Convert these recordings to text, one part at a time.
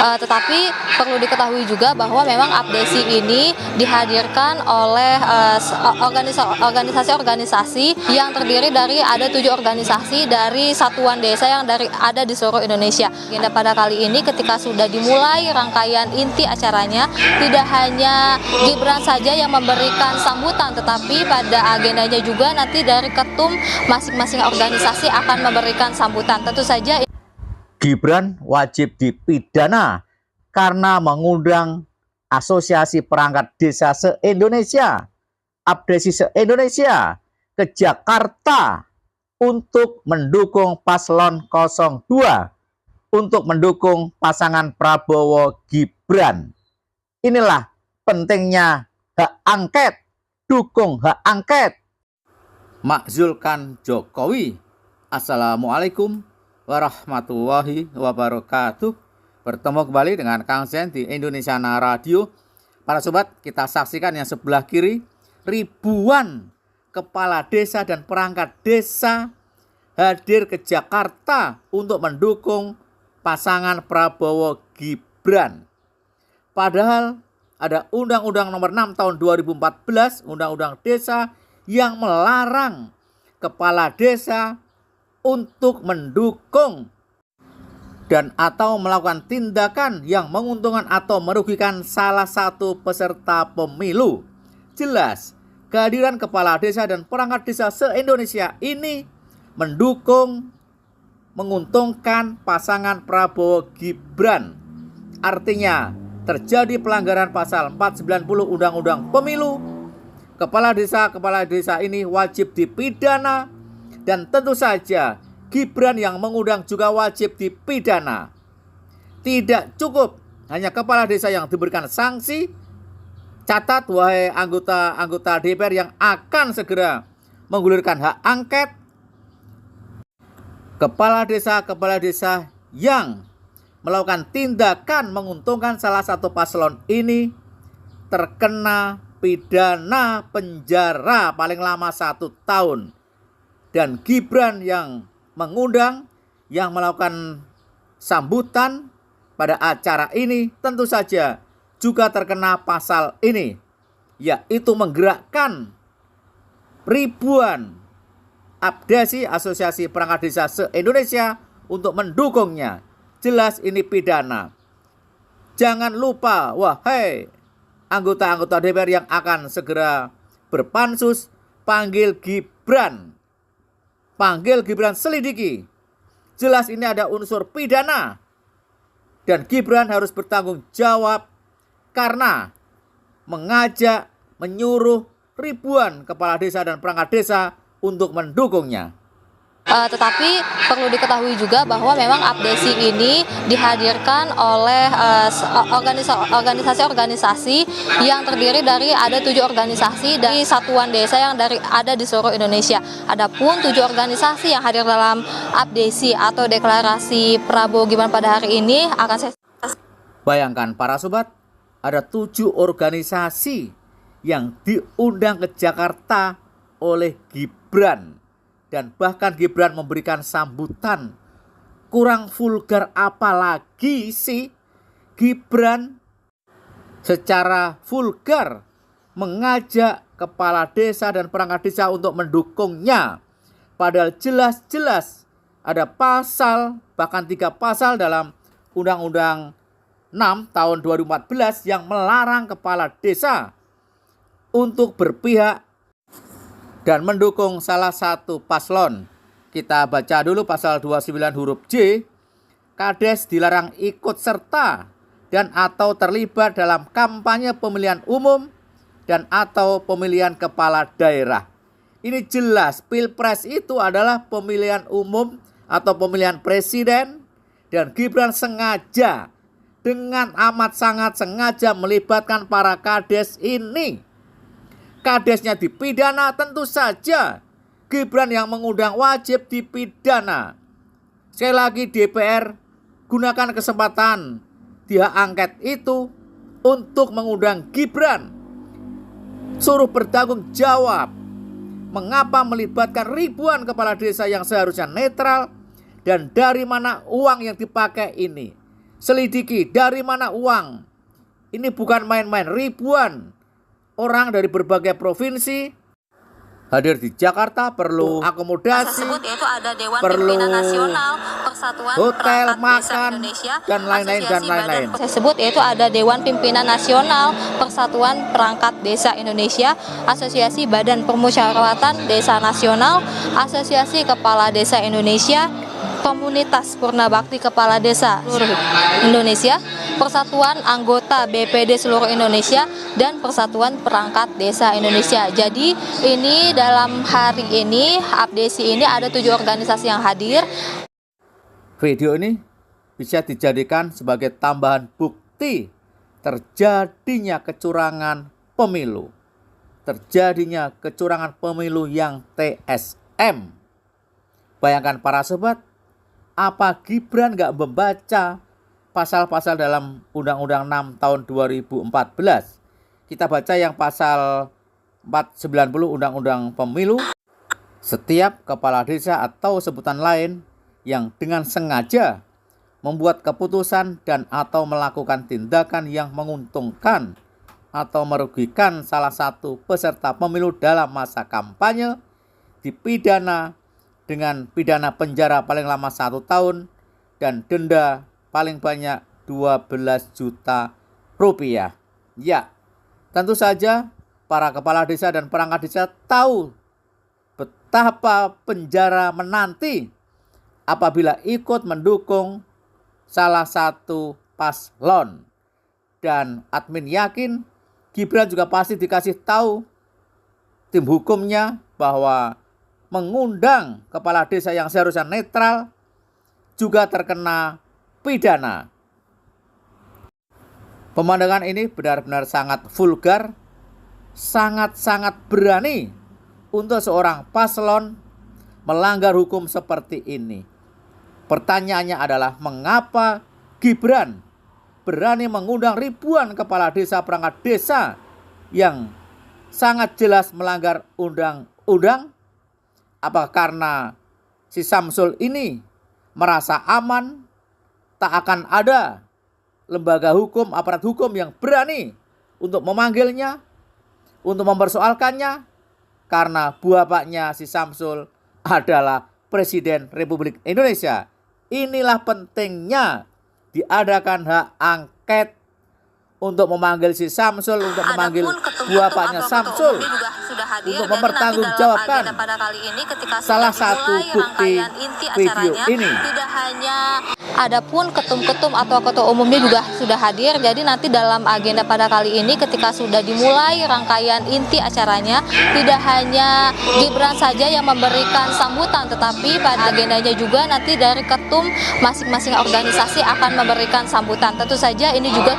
Tetapi perlu diketahui juga bahwa memang APDESI ini dihadirkan oleh organisasi-organisasi yang terdiri dari ada 7 organisasi dari satuan desa yang ada di seluruh Indonesia. Agenda pada kali ini ketika sudah dimulai rangkaian inti acaranya, tidak hanya Gibran saja yang memberikan sambutan, tetapi pada agendanya juga nanti dari ketum masing-masing organisasi akan memberikan sambutan. Tentu saja Gibran wajib dipidana karena mengundang Asosiasi Perangkat Desa se-Indonesia, APDESI se-Indonesia, ke Jakarta untuk mendukung paslon 02, untuk mendukung pasangan Prabowo Gibran. Inilah pentingnya hak angket, dukung hak angket. Makzulkan Jokowi. Assalamualaikum warahmatullahi wabarakatuh. Bertemu kembali dengan Kang Zen di Indonesiana Radio. Para sobat, kita saksikan yang sebelah kiri, ribuan kepala desa dan perangkat desa hadir ke Jakarta untuk mendukung pasangan Prabowo Gibran. Padahal ada Undang-Undang Nomor 6 Tahun 2014, Undang-Undang Desa yang melarang kepala desa untuk mendukung dan atau melakukan tindakan yang menguntungkan atau merugikan salah satu peserta pemilu. Jelas, kehadiran kepala desa dan perangkat desa se-Indonesia ini mendukung, menguntungkan pasangan Prabowo Gibran. Artinya, terjadi pelanggaran pasal 490 Undang-Undang Pemilu. Kepala desa ini wajib dipidana. Dan tentu saja Gibran yang mengundang juga wajib dipidana. Tidak cukup hanya kepala desa yang diberikan sanksi. Catat wahai anggota DPR yang akan segera menggulirkan hak angket. Kepala desa yang melakukan tindakan menguntungkan salah satu paslon ini terkena pidana penjara paling lama 1 tahun. Dan Gibran yang mengundang, yang melakukan sambutan pada acara ini tentu saja juga terkena pasal ini, yaitu menggerakkan ribuan APDESI, Asosiasi Perangkat Desa se-Indonesia, untuk mendukungnya. Jelas ini pidana. Jangan lupa, wahai anggota-anggota DPR yang akan segera berpansus, panggil Gibran, selidiki. Jelas ini ada unsur pidana. Dan Gibran harus bertanggung jawab karena mengajak, menyuruh ribuan kepala desa dan perangkat desa untuk mendukungnya. Tetapi perlu diketahui juga bahwa memang APDESI ini dihadirkan oleh organisasi-organisasi yang terdiri dari ada 7 organisasi dari satuan desa yang ada di seluruh Indonesia. Adapun 7 organisasi yang hadir dalam APDESI atau deklarasi Prabowo Gibran pada hari ini akan saya bayangkan para sobat, ada 7 organisasi yang diundang ke Jakarta oleh Gibran. Dan bahkan Gibran memberikan sambutan. Kurang vulgar apa lagi sih Gibran secara vulgar mengajak kepala desa dan perangkat desa untuk mendukungnya. Padahal jelas-jelas ada pasal, bahkan 3 pasal dalam Undang-Undang 6 tahun 2014 yang melarang kepala desa untuk berpihak dan mendukung salah satu paslon. Kita baca dulu pasal 29 huruf J. Kades dilarang ikut serta dan atau terlibat dalam kampanye pemilihan umum dan atau pemilihan kepala daerah. Ini jelas Pilpres itu adalah pemilihan umum atau pemilihan presiden, dan Gibran sengaja, dengan amat sangat sengaja melibatkan para kades ini. Kadesnya dipidana, tentu saja Gibran yang mengundang wajib dipidana. Sekali lagi DPR gunakan kesempatan di hak angket itu untuk mengundang Gibran. Suruh bertanggung jawab. Mengapa melibatkan ribuan kepala desa yang seharusnya netral, dan dari mana uang yang dipakai ini? selidiki dari mana uang. Ini bukan main-main, ribuan orang dari berbagai provinsi hadir di Jakarta, perlu akomodasi, yaitu ada Dewan perlu Pimpinan Nasional, Persatuan hotel, Perangkat Desa makan, Indonesia, dan lain-lain dan lain-lain. Saya sebut yaitu ada Dewan Pimpinan Nasional, Persatuan Perangkat Desa Indonesia, Asosiasi Badan Permusyawaratan Desa Nasional, Asosiasi Kepala Desa Indonesia, Komunitas Purna Bakti Kepala Desa seluruh Indonesia, Persatuan Anggota BPD seluruh Indonesia, dan Persatuan Perangkat Desa Indonesia. Jadi ini dalam hari ini, abdesi ini ada 7 organisasi yang hadir. Video ini bisa dijadikan sebagai tambahan bukti terjadinya kecurangan pemilu. Terjadinya kecurangan pemilu yang TSM. Bayangkan para sobat, apa Gibran nggak membaca pasal-pasal dalam Undang-Undang 6 tahun 2014? Kita baca yang pasal 490 Undang-Undang Pemilu. Setiap kepala desa atau sebutan lain yang dengan sengaja membuat keputusan dan atau melakukan tindakan yang menguntungkan atau merugikan salah satu peserta pemilu dalam masa kampanye dipidana dengan pidana penjara paling lama 1 tahun dan denda paling banyak 12 juta rupiah. Ya, tentu saja para kepala desa dan perangkat desa tahu betapa penjara menanti apabila ikut mendukung salah satu paslon. Dan admin yakin Gibran juga pasti dikasih tahu tim hukumnya bahwa mengundang kepala desa yang seharusnya netral juga terkena pidana. Pemandangan ini benar-benar sangat vulgar, sangat-sangat berani untuk seorang paslon melanggar hukum seperti ini. Pertanyaannya adalah mengapa Gibran berani mengundang ribuan kepala desa perangkat desa yang sangat jelas melanggar undang-undang? Apakah karena si Samsul ini merasa aman, tak akan ada lembaga hukum, aparat hukum yang berani untuk memanggilnya, untuk mempersoalkannya, karena bapaknya si Samsul adalah Presiden Republik Indonesia. Inilah pentingnya diadakan hak angket untuk memanggil si Samsul, untuk memanggil bapaknya Samsul, untuk mempertanggungjawabkan salah satu bukti video ini. Tidak hanya adapun ketum-ketum atau ketua umumnya juga sudah hadir. Jadi nanti dalam agenda pada kali ini ketika sudah dimulai rangkaian inti acaranya, tidak hanya Gibran saja yang memberikan sambutan, tetapi pada agendanya juga nanti dari ketum masing-masing organisasi akan memberikan sambutan. Tentu saja ini juga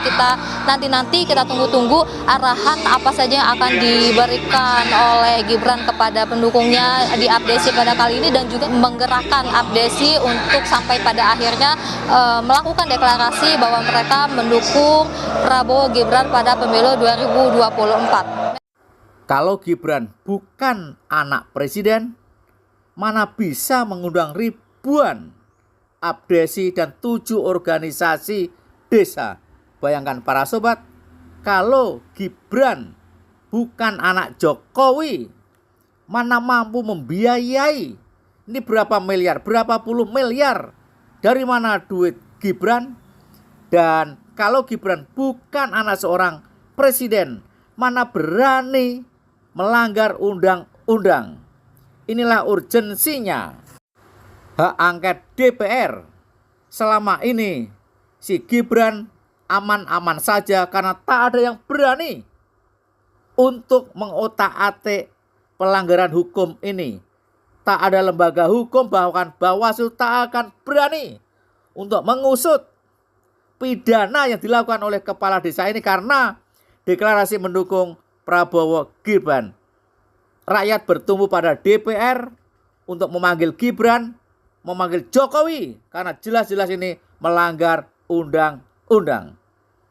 nanti kita tunggu-tunggu arahan apa saja yang akan diberikan oleh Gibran kepada pendukungnya di abdesi pada kali ini, dan juga menggerakkan abdesi untuk sampai pada akhirnya melakukan deklarasi bahwa mereka mendukung Prabowo Gibran pada pemilu 2024. Kalau Gibran bukan anak presiden, mana bisa mengundang ribuan abdesi dan 7 organisasi desa? Bayangkan para sobat, kalau Gibran bukan anak Jokowi, mana mampu membiayai? Ini berapa miliar, berapa puluh miliar? Dari mana duit Gibran? Dan kalau Gibran bukan anak seorang presiden, mana berani melanggar undang-undang? Inilah urgensinya hak angket DPR. Selama ini si Gibran aman-aman saja karena tak ada yang berani untuk mengotak-atik pelanggaran hukum ini. Tak ada lembaga hukum, bahkan Bawaslu tak akan berani untuk mengusut pidana yang dilakukan oleh kepala desa ini karena deklarasi mendukung Prabowo Gibran. Rakyat bertumbuh pada DPR untuk memanggil Gibran, memanggil Jokowi karena jelas-jelas ini melanggar undang-undang.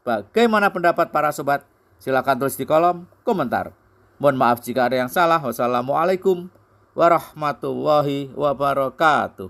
Bagaimana pendapat para sobat? Silakan tulis di kolom komentar. Mohon maaf jika ada yang salah. Wassalamualaikum warahmatullahi wabarakatuh.